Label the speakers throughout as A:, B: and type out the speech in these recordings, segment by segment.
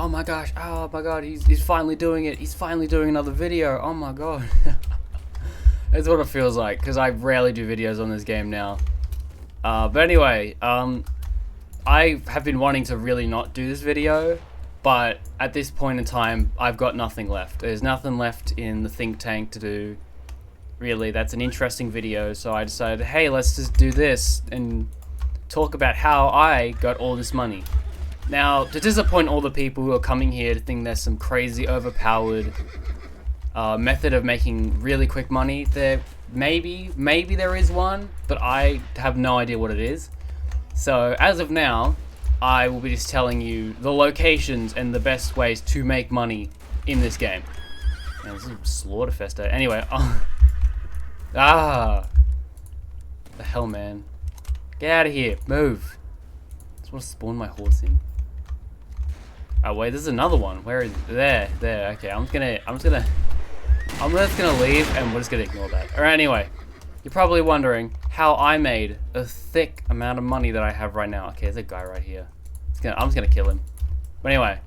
A: Oh my gosh, oh my god, he's finally doing it. He's finally doing another video. Oh my god. That's what it feels like, because I rarely do videos on this game now. But anyway, I have been wanting to really not do this video, but at this point in time, I've got nothing left. There's nothing left in the think tank to do. Really, that's an interesting video, so I decided, hey, let's just do this and talk about how I got all this money. Now, to disappoint all the people who are coming here to think there's some crazy overpowered method of making really quick money, there maybe there is one, but I have no idea what it is. So as of now, I will be just telling you the locations and the best ways to make money in this game. Man, this is a slaughterfest. Anyway, the hell, man! Get out of here! Move! I just want to spawn my horse in. Oh wait, there's another one. Where is it? There. Okay, I'm just gonna leave, and we're just gonna ignore that. Alright, anyway, you're probably wondering how I made a thick amount of money that I have right now. Okay, there's a guy right here. I'm just gonna kill him. But anyway.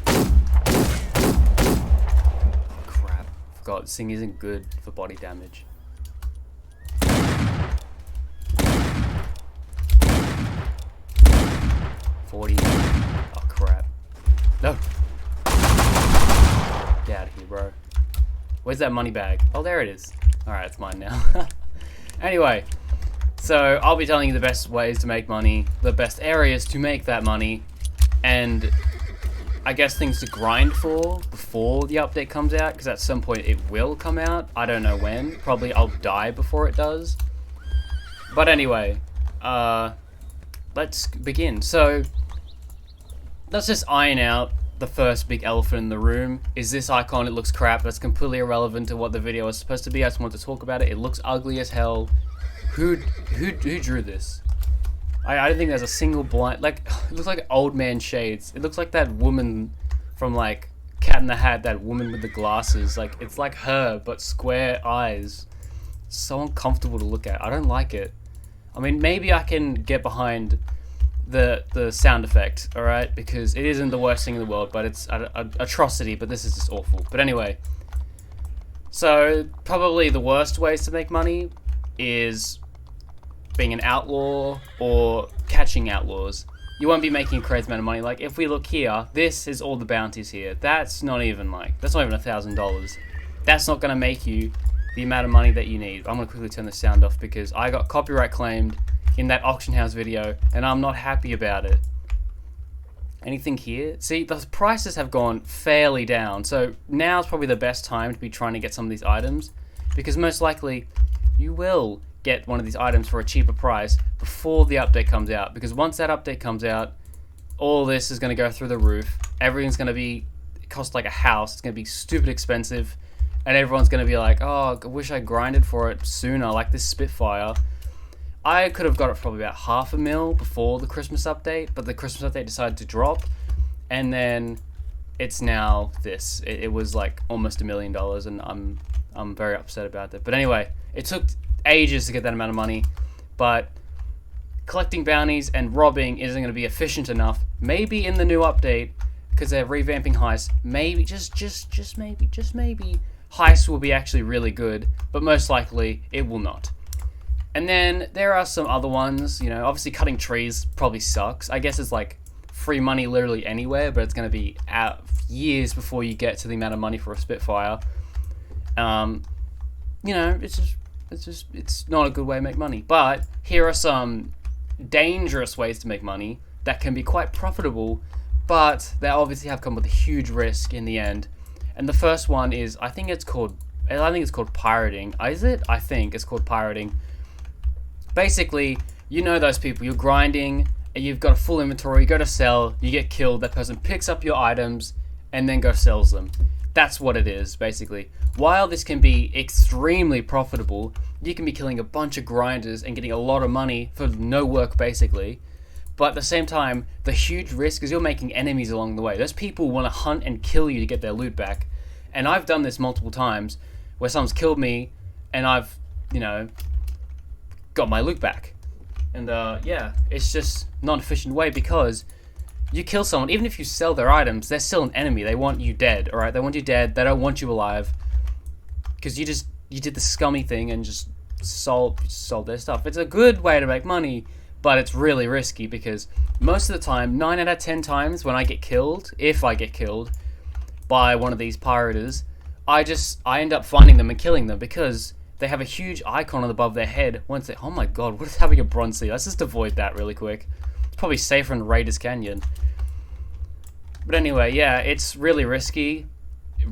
A: Oh, crap. Forgot, this thing isn't good for body damage. Oh, crap. No! Get out of here, bro. Where's that money bag? Oh, there it is. Alright, it's mine now. Anyway, so I'll be telling you the best ways to make money, the best areas to make that money, and I guess things to grind for before the update comes out, because at some point it will come out. I don't know when. Probably I'll die before it does. But anyway, let's begin. So, let's just iron out the first big elephant in the room. Is this icon? It looks crap. That's completely irrelevant to what the video is supposed to be. I just want to talk about it. It looks ugly as hell. Who drew this? I don't think there's a single blind. Like, it looks like old man shades. It looks like that woman from like Cat in the Hat. That woman with the glasses. Like, it's like her but square eyes. It's so uncomfortable to look at. I don't like it. I mean, maybe I can get behind the sound effect, alright? Because it isn't the worst thing in the world, but it's an atrocity, but this is just awful. But anyway, so probably the worst ways to make money is being an outlaw or catching outlaws. You won't be making a crazy amount of money. Like, if we look here, this is all the bounties here. That's not even $1,000. That's not going to make you the amount of money that you need. I'm going to quickly turn the sound off because I got copyright claimed in that auction house video, and I'm not happy about it. Anything here? See, the prices have gone fairly down, so now's probably the best time to be trying to get some of these items, because most likely you will get one of these items for a cheaper price before the update comes out, because once that update comes out, all this is going to go through the roof. Everything's going to be cost like a house. It's going to be stupid expensive, and everyone's going to be like, oh, I wish I grinded for it sooner, like this Spitfire. I could have got it for probably about $500,000 before the Christmas update, but the Christmas update decided to drop, and then it's now this. It was like almost $1 million, and I'm very upset about that. But anyway, it took ages to get that amount of money, but collecting bounties and robbing isn't going to be efficient enough. Maybe in the new update, because they're revamping heists, maybe just maybe heists will be actually really good, but most likely it will not. And then there are some other ones, you know, obviously cutting trees probably sucks. I guess it's like free money literally anywhere, but it's going to be out years before you get to the amount of money for a Spitfire. You know, it's not a good way to make money. But here are some dangerous ways to make money that can be quite profitable, but they obviously have come with a huge risk in the end. And the first one is, I think it's called pirating. Is it? I think it's called pirating. Basically, you know those people, you're grinding, and you've got a full inventory, you go to sell, you get killed, that person picks up your items, and then sells them. That's what it is, basically. While this can be extremely profitable, you can be killing a bunch of grinders and getting a lot of money for no work, basically. But at the same time, the huge risk is you're making enemies along the way. Those people want to hunt and kill you to get their loot back. And I've done this multiple times, where someone's killed me, and I've, you know, got my loot back. And yeah, it's just not an efficient way, because you kill someone, even if you sell their items, they're still an enemy. They want you dead, alright? They want you dead. They don't want you alive. Because you did the scummy thing and just sold their stuff. It's a good way to make money, but it's really risky because most of the time, 9 out of 10 times when I get killed, if I get killed by one of these pirates, I end up finding them and killing them because they have a huge icon above their head. Once they, oh my god, what is having a bronze sea? Let's just avoid that really quick. It's probably safer in Raiders Canyon. But anyway, yeah, it's really risky.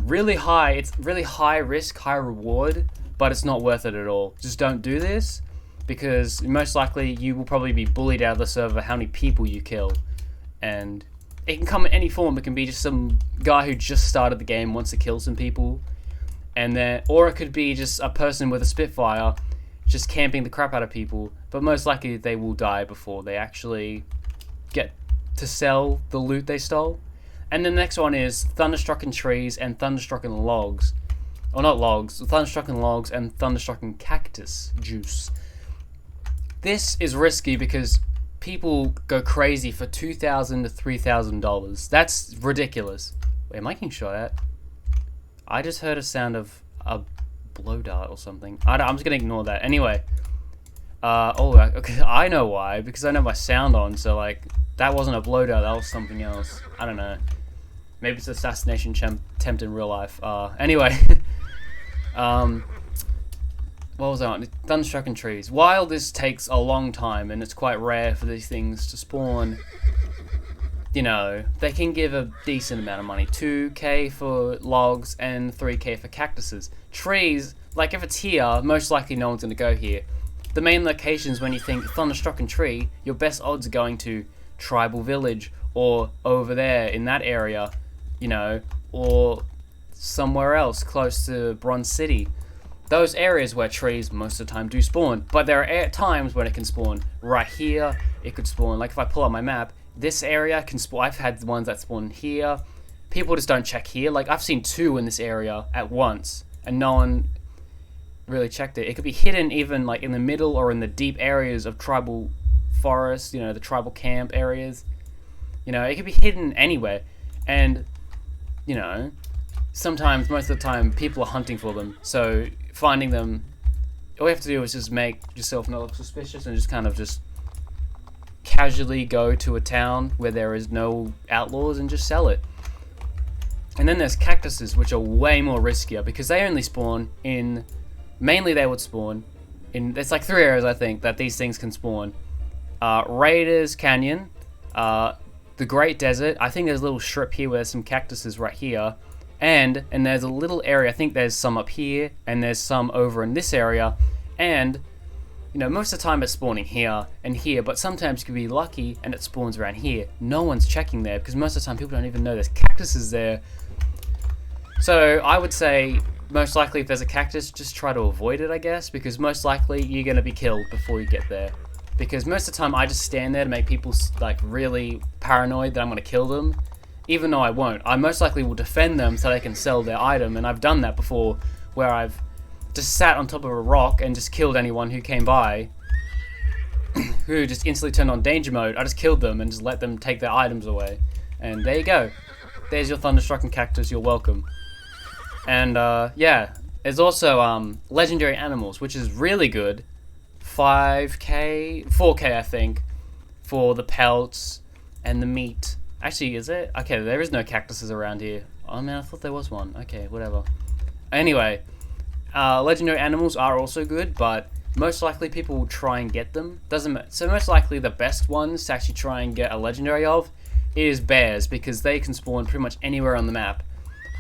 A: Really high, it's really high risk, high reward, but it's not worth it at all. Just don't do this because most likely you will probably be bullied out of the server how many people you kill. And it can come in any form. It can be just some guy who just started the game, wants to kill some people, and then, or it could be just a person with a Spitfire just camping the crap out of people, but most likely they will die before they actually get to sell the loot they stole. And the next one is Thunderstrucken Trees and Thunderstrucken Logs. Or not logs, Thunderstrucken Logs and Thunderstrucken Cactus Juice. This is risky because people go crazy for $2,000 to $3,000. That's ridiculous. Wait, am I getting shot at? I just heard a sound of a blow dart or something. I'm just going to ignore that. Anyway. Okay, I know why. Because I know my sound on, so like, that wasn't a blow dart, that was something else. I don't know. Maybe it's an assassination attempt in real life. Anyway. What was that on? Thunderstrucken Trees. While this takes a long time, and it's quite rare for these things to spawn, you know, they can give a decent amount of money. 2k for logs and 3k for cactuses. Trees, like if it's here, most likely no one's going to go here. The main locations when you think Thunderstrucken Tree, your best odds are going to Tribal Village, or over there in that area, you know, or somewhere else close to Bronze City. Those areas where trees most of the time do spawn, but there are times when it can spawn right here. It could spawn, like if I pull up my map, this area can spawn. I've had ones that spawn here. People just don't check here. Like I've seen 2 in this area at once, and no one really checked it. It could be hidden even like in the middle or in the deep areas of tribal forest, you know, the tribal camp areas. You know, it could be hidden anywhere, and you know, sometimes, most of the time, people are hunting for them. So finding them, all you have to do is just make yourself not look suspicious and just kind of just casually go to a town where there is no outlaws and just sell it. And then there's cactuses, which are way more riskier because they only spawn in, mainly they would spawn in, there's like 3 areas I think that these things can spawn. Raiders Canyon, the Great Desert. I think there's a little strip here where there's some cactuses right here. And there's a little area, I think there's some up here, and there's some over in this area. And, you know, most of the time it's spawning here and here, but sometimes you can be lucky and it spawns around here. No one's checking there, because most of the time people don't even know there's cactuses there. So, I would say, most likely if there's a cactus, just try to avoid it, I guess, because most likely you're going to be killed before you get there. Because most of the time I just stand there to make people, like, really paranoid that I'm going to kill them. Even though I won't. I most likely will defend them so they can sell their item, and I've done that before, where I've just sat on top of a rock and just killed anyone who came by, who just instantly turned on danger mode. I just killed them and just let them take their items away. And there you go. There's your Thunderstrucken Cactus, you're welcome. And, yeah. There's also, Legendary Animals, which is really good. 4k I think, for the pelts and the meat. Actually, is it? Okay, there is no cactuses around here. Oh man, I thought there was one. Okay, whatever. Anyway, legendary animals are also good, but most likely people will try and get them. So most likely the best ones to actually try and get a legendary of is bears, because they can spawn pretty much anywhere on the map.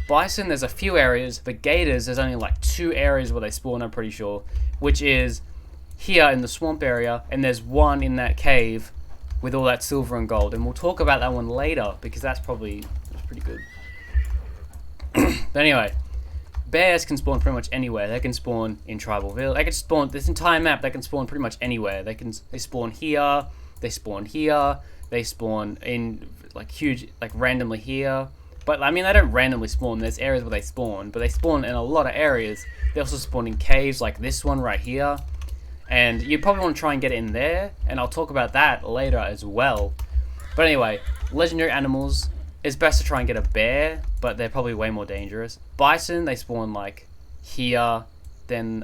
A: Bison, there's a few areas, but gators, there's only like 2 areas where they spawn, I'm pretty sure, which is here in the swamp area, and there's one in that cave with all that silver and gold, and we'll talk about that one later because that's pretty good. But anyway, bears can spawn pretty much anywhere. They can spawn in Tribal Village. They can spawn this entire map. They can spawn pretty much anywhere. They spawn here. They spawn here. They spawn in like huge, like randomly here. But I mean, they don't randomly spawn. There's areas where they spawn, but they spawn in a lot of areas. They also spawn in caves like this one right here. And you probably want to try and get in there, and I'll talk about that later as well. But anyway, Legendary animals, it's best to try and get a bear, but they're probably way more dangerous. Bison, they spawn like here, then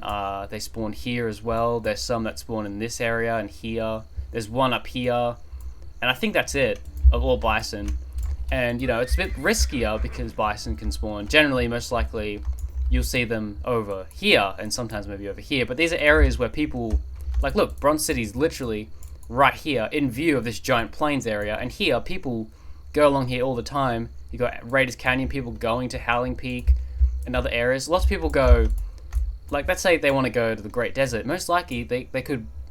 A: they spawn here as well. There's some that spawn in this area and here. There's one up here, and I think that's it of all bison. And you know, it's a bit riskier because bison can spawn. Generally, most likely, you'll see them over here and sometimes maybe over here. But these are areas where people, like, look, Bronze City's literally right here in view of this giant plains area, and here people go along here all the time. You got Raiders Canyon, people going to Howling Peak and other areas. Lots of people go, like, let's say they want to go to the Great Desert. Most likely they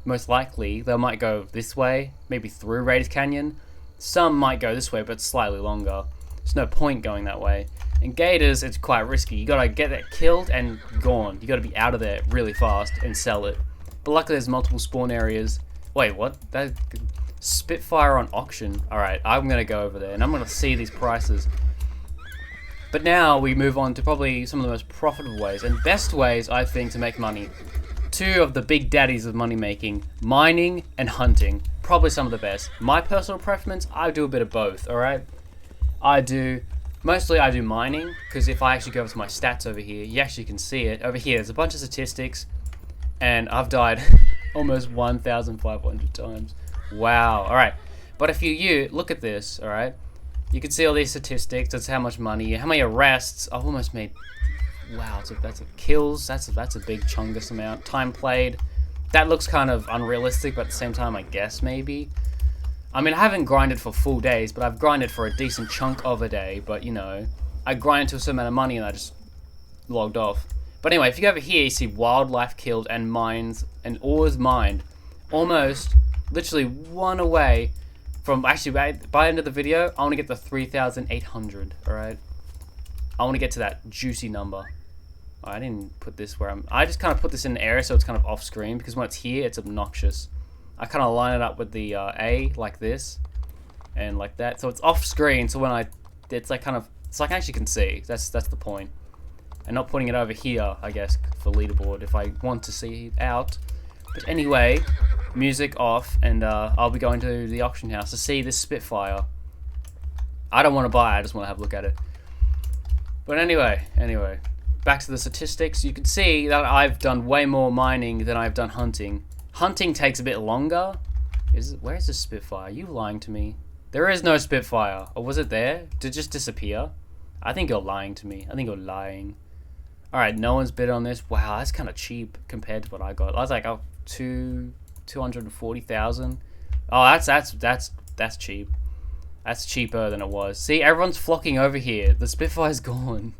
A: might go this way, maybe through Raiders Canyon. Some might go this way, but slightly longer. There's no point going that way. And gators, it's quite risky. You gotta get that killed and gone. You gotta be out of there really fast and sell it. But luckily there's multiple spawn areas. Wait, what? That Spitfire on auction. Alright, I'm gonna go over there and I'm gonna see these prices. But now we move on to probably some of the most profitable ways and best ways, I think, to make money. Two of the big daddies of money making, mining and hunting. Probably some of the best. My personal preference, I do a bit of both, alright? Mostly I do mining, because if I actually go over to my stats over here, you actually can see it. Over here, there's a bunch of statistics, and I've died almost 1,500 times. Wow, alright. But if you look at this, alright? You can see all these statistics, that's how much money, how many arrests. I've almost made, wow, that's a kills, that's a big chungus amount. Time played, that looks kind of unrealistic, but at the same time, I guess maybe. I mean, I haven't grinded for full days, but I've grinded for a decent chunk of a day. But, you know, I grinded to a certain amount of money and I just logged off. But anyway, if you go over here, you see wildlife killed and mines and ores mined. Almost, literally one away from, actually, by the end of the video, I want to get to 3,800, alright? I want to get to that juicy number. I didn't put this where I just kind of put this in the area so it's kind of off screen, because when it's here, it's obnoxious. I kind of line it up with the A like this and like that, so it's off screen. So when it's like kind of, it's like I actually can see. That's the point. And not putting it over here, I guess, for leaderboard if I want to see it out. But anyway, music off, and I'll be going to the auction house to see this Spitfire. I don't want to buy it, I just want to have a look at it. But anyway, back to the statistics. You can see that I've done way more mining than I've done hunting. Hunting takes a bit longer. Where is the Spitfire? Are you lying to me? There is no Spitfire. Or was it there? Did it just disappear? I think you're lying to me. I think you're lying. Alright, no one's bid on this. Wow, that's kind of cheap compared to what I got. I was like, oh, 240,000. Oh, that's cheap. That's cheaper than it was. See, everyone's flocking over here. The Spitfire's gone.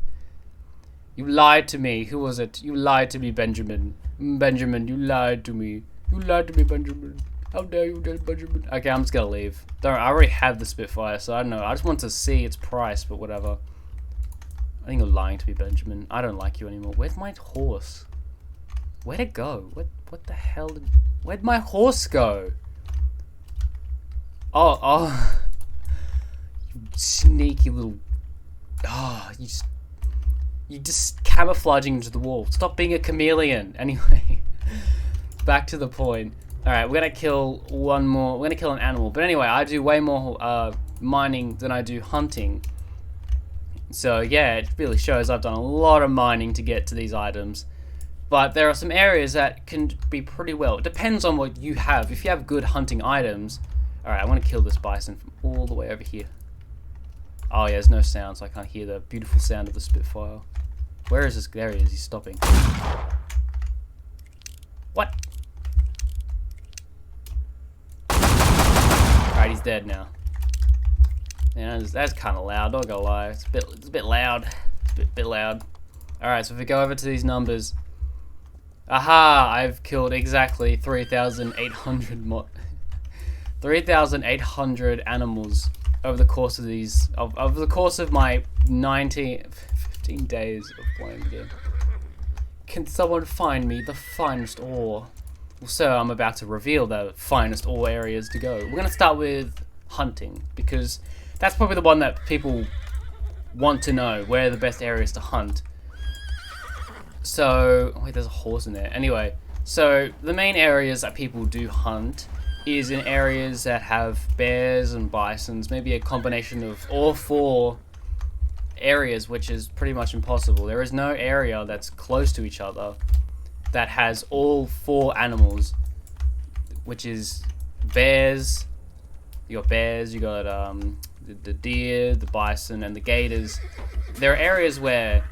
A: You lied to me. Who was it? You lied to me, Benjamin. Benjamin, you lied to me. You lied to me, Benjamin. How dare you, Benjamin? Okay, I'm just gonna leave. Don't. I already have the Spitfire, so I don't know. I just want to see its price, but whatever. I think you're lying to me, Benjamin. I don't like you anymore. Where'd my horse? Where'd it go? What the hell did... Where'd my horse go? Oh. You sneaky little... Oh, you just camouflaging into the wall. Stop being a chameleon. Anyway, back to the point. Alright, we're gonna kill one more. We're gonna kill an animal. But anyway, I do way more mining than I do hunting. So yeah, it really shows I've done a lot of mining to get to these items. But there are some areas that can be pretty well. It depends on what you have. If you have good hunting items. Alright, I want to kill this bison from all the way over here. Oh yeah, there's no sound, so I can't hear the beautiful sound of the Spitfire. Where is this? There he is. He's stopping. What? Alright, he's dead now. Yeah, that's kind of loud. Not gonna lie, it's a bit loud. It's a bit loud. Alright, so if we go over to these numbers, aha! I've killed exactly 3,800 3,800 animals over the course of these, over the course of my 15 days of playing the game. Can someone find me the finest ore? Well, so I'm about to reveal the finest ore areas to go. We're gonna start with hunting, because that's probably the one that people want to know, where are the best areas to hunt. So, wait, there's a horse in there. Anyway, so the main areas that people do hunt is in areas that have bears and bisons, maybe a combination of all 4 areas, which is pretty much impossible. There is no area that's close to each other that has all 4 animals, which is bears. You got bears, you got the deer, the bison, and the gators. There are areas where,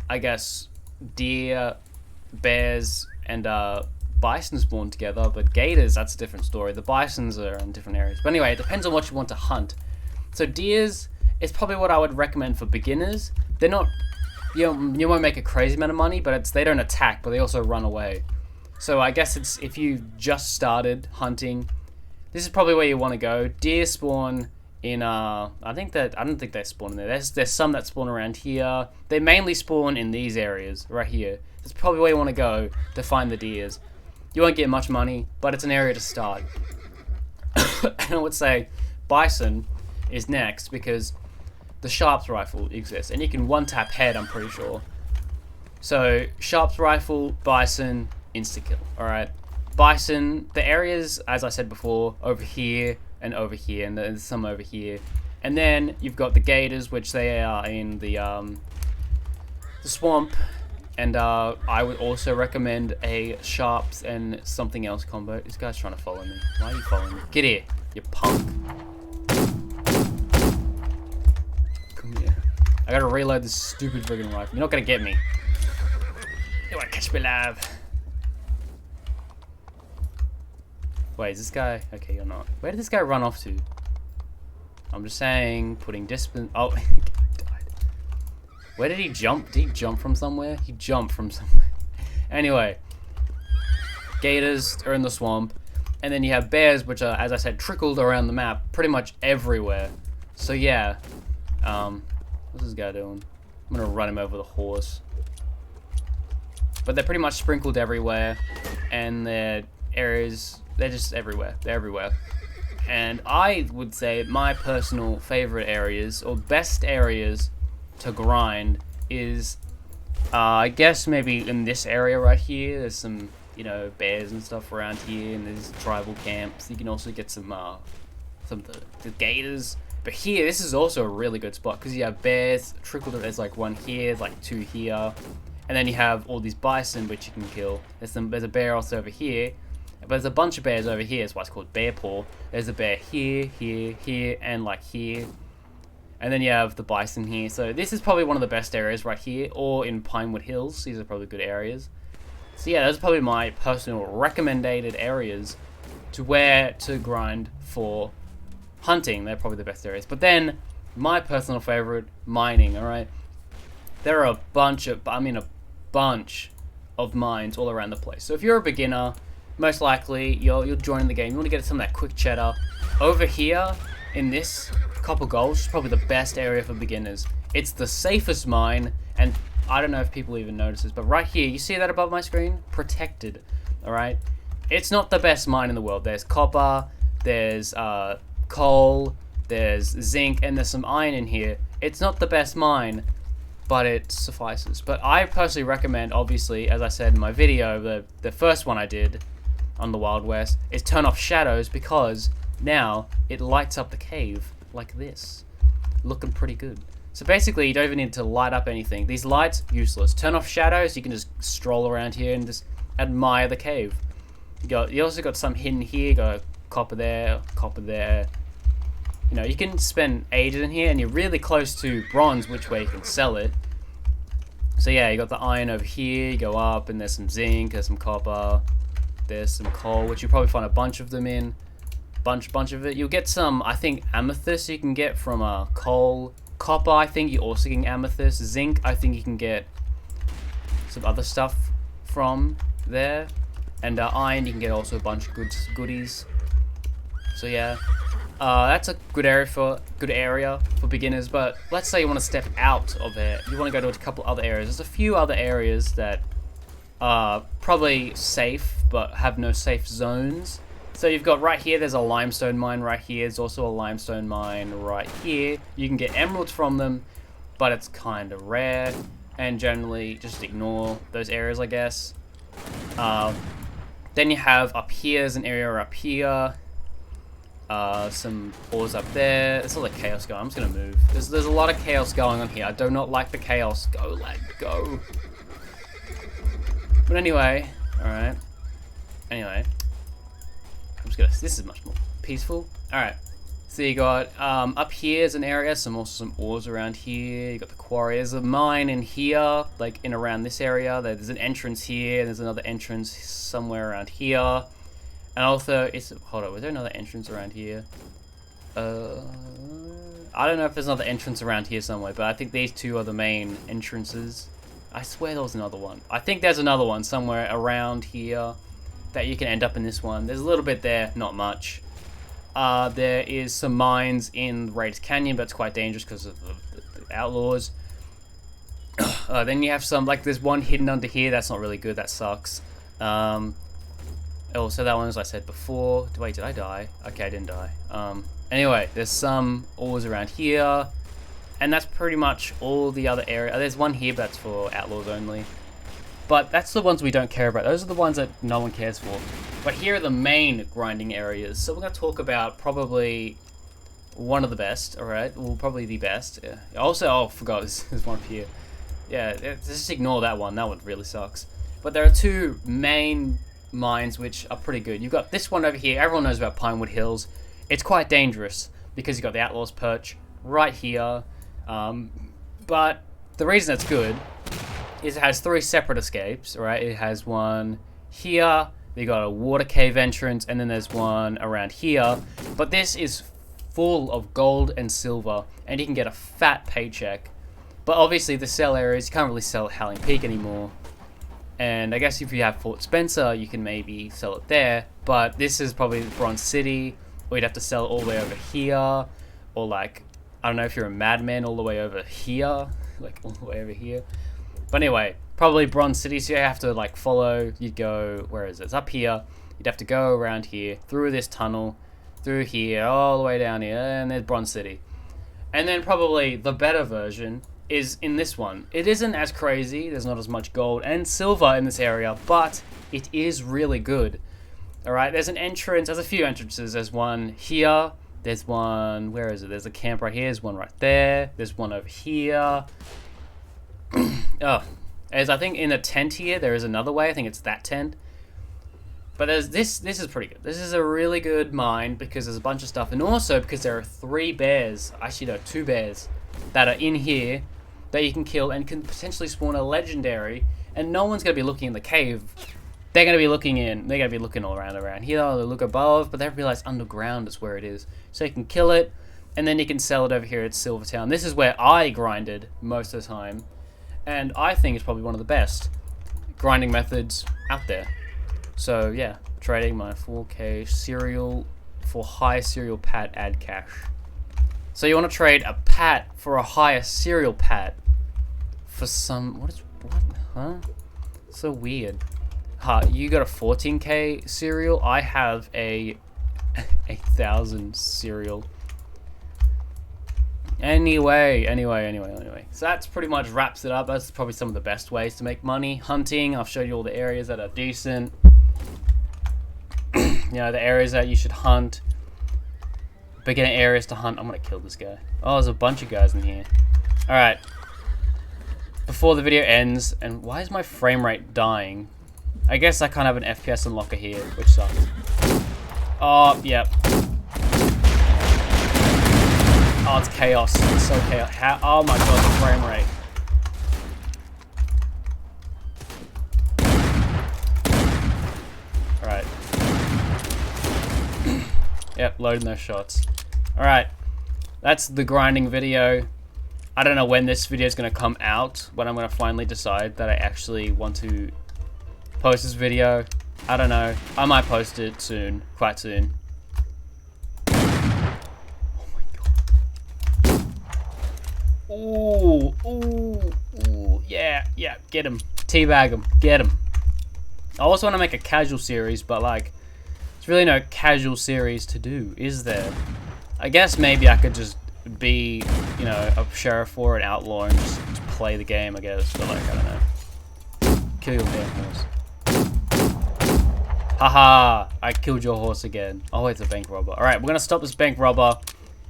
A: I guess, deer, bears, and bison spawn together, but gators, that's a different story. The bisons are in different areas. But anyway, it depends on what you want to hunt. So deers is probably what I would recommend for beginners. They're not, you won't make a crazy amount of money, but they don't attack, but they also run away. So I guess it's, if you just started hunting, this is probably where you want to go. Deer spawn in I don't think they spawn in there. There's some that spawn around here. They mainly spawn in these areas right here. That's probably where you want to go to find the deers. You won't get much money, but it's an area to start. And I would say bison is next because the Sharps rifle exists, and you can one-tap head, I'm pretty sure. So Sharps rifle, bison, insta-kill. Alright. Bison, the areas, as I said before, over here, and there's some over here. And then you've got the gators, which they are in the swamp. And I would also recommend a Sharps and something else combo. This guy's trying to follow me. Why are you following me? Get here, you punk. Come here. I gotta reload this stupid friggin' rifle. You're not gonna get me. You wanna catch me alive? Wait, is this guy? Okay, you're not. Where did this guy run off to? I'm just saying, putting distance. Oh, he died. Where did he jump? Did he jump from somewhere? He jumped from somewhere. Anyway, gators are in the swamp, and then you have bears, which are, as I said, trickled around the map, pretty much everywhere. So yeah, what's this guy doing? I'm gonna run him over the horse. But they're pretty much sprinkled everywhere, and their areas. They're just everywhere. They're everywhere. And I would say my personal favorite areas, or best areas to grind, is, I guess maybe in this area right here. There's some, bears and stuff around here, and there's tribal camps. You can also get some the gators. But here, this is also a really good spot, because you have bears trickled. There's like one here, there's like 2 here. And then you have all these bison, which you can kill. There's a bear also over here. But there's a bunch of bears over here. That's why it's called bear paw. There's a bear here, here, here, and like here. And then you have the bison here. So this is probably one of the best areas right here, or in Pinewood Hills. These are probably good areas. So yeah, those are probably my personal recommended areas to where to grind for hunting. They're probably the best areas. But then my personal favorite, mining. All right, there are a bunch of mines all around the place. So if you're a beginner, most likely you're joining the game. You want to get some of that quick cheddar. Over here in this copper gold is probably the best area for beginners. It's the safest mine, and I don't know if people even notice this, but right here, you see that above my screen? Protected. Alright? It's not the best mine in the world. There's copper, there's coal, there's zinc, and there's some iron in here. It's not the best mine, but it suffices. But I personally recommend, obviously, as I said in my video, the first one I did on the Wild West, is turn off shadows, because now it lights up the cave like this. Looking pretty good. So basically, you don't even need to light up anything. These lights, useless. Turn off shadows, you can just stroll around here and just admire the cave. You also got some hidden here, got copper there, copper there. You can spend ages in here, and you're really close to bronze, which way you can sell it. So yeah, you got the iron over here, you go up, and there's some zinc, there's some copper, there's some coal, which you'll probably find a bunch of them in. Bunch of it. You'll get some, I think, amethyst you can get from coal. Copper, I think you also get amethyst. Zinc, I think you can get some other stuff from there. And iron, you can get also a bunch of goodies. So yeah, that's a good area for beginners. But let's say you want to step out of it. You want to go to a couple other areas. There's a few other areas that are probably safe, but have no safe zones. So you've got right here, there's a limestone mine right here. There's also a limestone mine right here. You can get emeralds from them, but it's kind of rare. And generally, just ignore those areas, I guess. Then you have up here, there's an area up here. Some ores up there. There's a lot of chaos going. I'm just gonna move. There's a lot of chaos going on here. I do not like the chaos. Go, lad, go. But anyway, all right. Anyway, I'm just gonna. This is much more peaceful. All right. So you got up here is an area. Also some ores around here. You got the quarry. There's a mine in here, like in around this area. There's an entrance here. There's another entrance somewhere around here. And also, hold on, was there another entrance around here? I don't know if there's another entrance around here somewhere, but I think these two are the main entrances. I swear there was another one. I think there's another one somewhere around here that you can end up in this one. There's a little bit there, not much. There is some mines in Raiders Canyon, but it's quite dangerous because of the outlaws. Then you have some, like there's one hidden under here, that's not really good, that sucks. Oh, so that one, as I said before. Wait, did I die? Okay, I didn't die. Anyway, there's some ores around here. And that's pretty much all the other area. There's one here, but that's for outlaws only. But that's the ones we don't care about. Those are the ones that no one cares for. But here are the main grinding areas. So we're going to talk about probably one of the best, alright? Well, probably the best. Yeah. Also, oh, I forgot, there's one up here. Yeah, just ignore that one. That one really sucks. But there are two main mines which are pretty good. You've got this one over here. Everyone knows about Pinewood Hills. It's quite dangerous because you've got the Outlaws Perch right here. But the reason it's good is it has 3 separate escapes, right? It has one here, you got a water cave entrance, and then there's one around here. But this is full of gold and silver, and you can get a fat paycheck. But obviously the sell areas, you can't really sell at Howling Peak anymore. And I guess if you have Fort Spencer, you can maybe sell it there. But this is probably Bronze City, or you'd have to sell it all the way over here. Or like, I don't know if you're a madman, all the way over here. Like, all the way over here. But anyway, probably Bronze City, so you have to like follow. You'd go, where is it? It's up here. You'd have to go around here, through this tunnel, through here, all the way down here, and there's Bronze City. And then probably the better version is in this one. It isn't as crazy, there's not as much gold and silver in this area, but it is really good. Alright, there's an entrance, there's a few entrances. There's one here, there's one, where is it? There's a camp right here, there's one right there, there's one over here. Oh, as I think in a tent here, there is another way, I think it's that tent. But there's this is pretty good. This is a really good mine because there's a bunch of stuff, and also because there are 3 bears, actually no, 2 bears, that are in here that you can kill and can potentially spawn a legendary, and no one's going to be looking in the cave. They're going to be looking all around here, they look above, but they realize underground is where it is. So you can kill it, and then you can sell it over here at Silvertown. This is where I grinded most of the time, and I think it's probably one of the best grinding methods out there. So yeah, trading my 4K cereal for high cereal pat add cash. So you want to trade a pat for a higher cereal pat for some, what, huh? So weird. You got a 14K cereal, I have a 1,000 cereal. Anyway. So that's pretty much wraps it up. That's probably some of the best ways to make money. Hunting, I've showed you all the areas that are decent. You know, the areas that you should hunt. Beginner areas to hunt. I'm gonna kill this guy. Oh, there's a bunch of guys in here. Alright. Before the video ends, and why is my frame rate dying? I guess I can't have an FPS unlocker here, which sucks. Oh, yep. Oh, it's chaos. It's so chaos. Oh my god, the frame rate. Alright. Yep, loading those shots. Alright. That's the grinding video. I don't know when this video is going to come out, when I'm going to finally decide that I actually want to post this video. I don't know. I might post it soon. Quite soon. Oh my god. Ooh. Yeah. Get him. Teabag him. Get him. I also want to make a casual series, but like, there's really no casual series to do, is there? I guess maybe I could just be, you know, a sheriff or an outlaw and just play the game, I guess. But like, I don't know. Kill your damn horse. Haha, I killed your horse again. Oh, it's a bank robber. Alright, we're gonna stop this bank robber.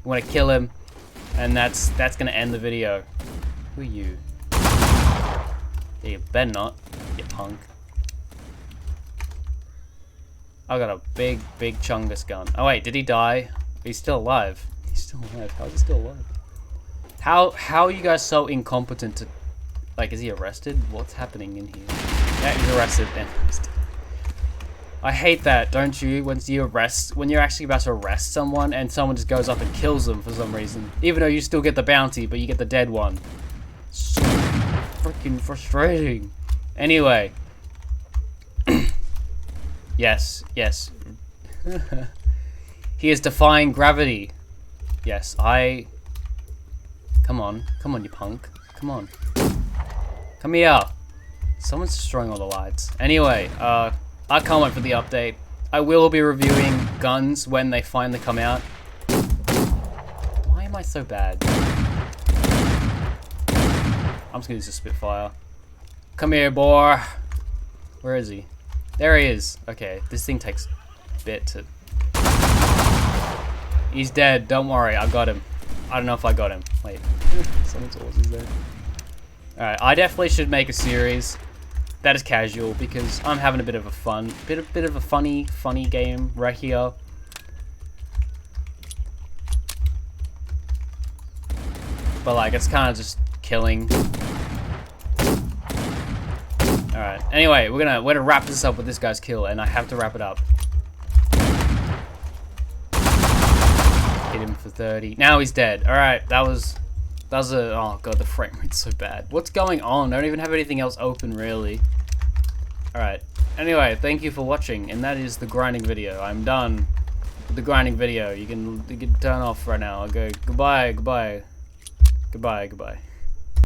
A: We're gonna kill him. And that's gonna end the video. Who are you? Yeah, you better not, you punk. I got a big chungus gun. Oh wait, did he die? He's still alive. He's still alive. How is he still alive? How are you guys so incompetent to... Like, is he arrested? What's happening in here? Yeah, he's arrested. I hate that, don't you? When you're actually about to arrest someone and someone just goes up and kills them for some reason. Even though you still get the bounty, but you get the dead one. So freaking frustrating. Anyway. Yes. He is defying gravity. Yes, Come on, you punk. Come on. Come here. Someone's destroying all the lights. Anyway, I can't wait for the update. I will be reviewing guns when they finally come out. Why am I so bad? I'm just gonna use a Spitfire. Come here, boy. Where is he? There he is. Okay, this thing takes a bit to... He's dead, don't worry, I got him. I don't know if I got him. Wait, someone's horse is there. Alright, I definitely should make a series that is casual because I'm having a bit of a bit of a funny game right here. But like, it's kind of just killing. Alright, anyway, we're gonna wrap this up with this guy's kill, and I have to wrap it up. Hit him for 30. Now he's dead. Alright, that was a... Oh god, the frame rate's so bad. What's going on? I don't even have anything else open, really. Alright. Anyway, thank you for watching, and that is the grinding video. I'm done with the grinding video. You can turn off right now. I'll go goodbye.